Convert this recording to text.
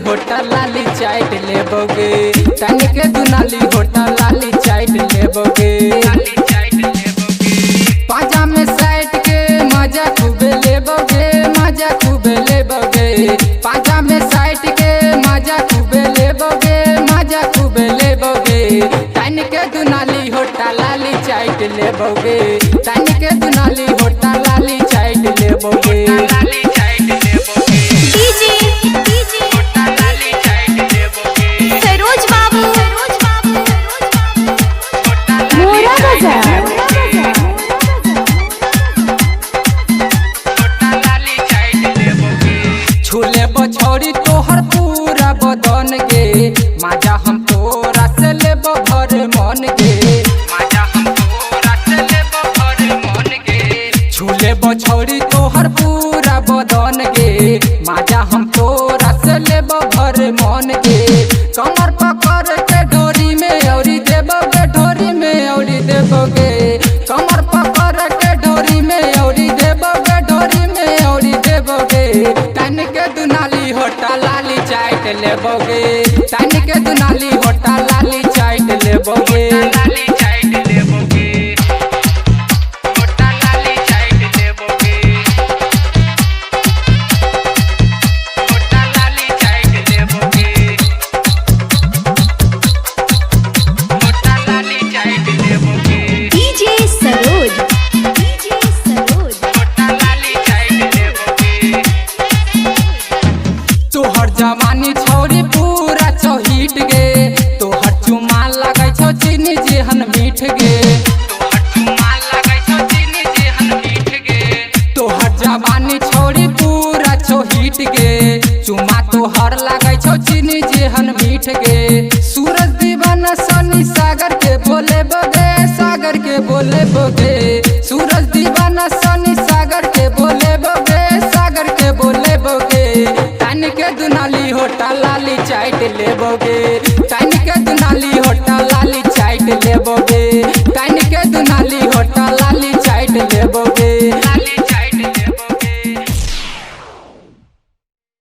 Hotel लाली चाट लेबोगे, तन के दुनाली होटल लाली चाट लेबोगे। पाजा में साइट के मजा खूबे लेबोगे, मजा खूबे लेबोगे। पाजा में साइट के मजा खूबे लेबोगे, मजा खूबे लेबोगे। तन के दुनाली होटल लाली चाट लेबोगे, तन के दुनाली होटल लाली चाट लेबोगे। छूले बछौरी तोहर पूरा बदन गे, माजा हम तोरा से लेबो भर मन गे, माजा हम तोरा से लेबो भर मन गे। छूले बछौरी तोहर पूरा बदन गे, माजा हम तोरा से लेबो भर मन गे। कमर पकड़ के ढोरी में औरी देबोगे, ढोरी में औरी देबोगे। कमर पकड़ के ढोरी में औरी देबोगे, ढोरी में औरी देबोगे। तन के दुनाली होटल लाली चाट लेबोगे, तन के दुनाली होटल लाली चाट लेबोगे। तोहर जवानी छौरी पूरा चौहीट गे, तोहर चुमा लगै छौ चीनी जेहन मीठ गे, तोहर चुमा लगै छौ चीनी जेहन मीठ गे। तोहर जवानी छौरी पूरा चौहीट गे, चुमा तोहर लगै छौ चीनी जेहन मीठ गे। सूरज दीवाना सनी सागर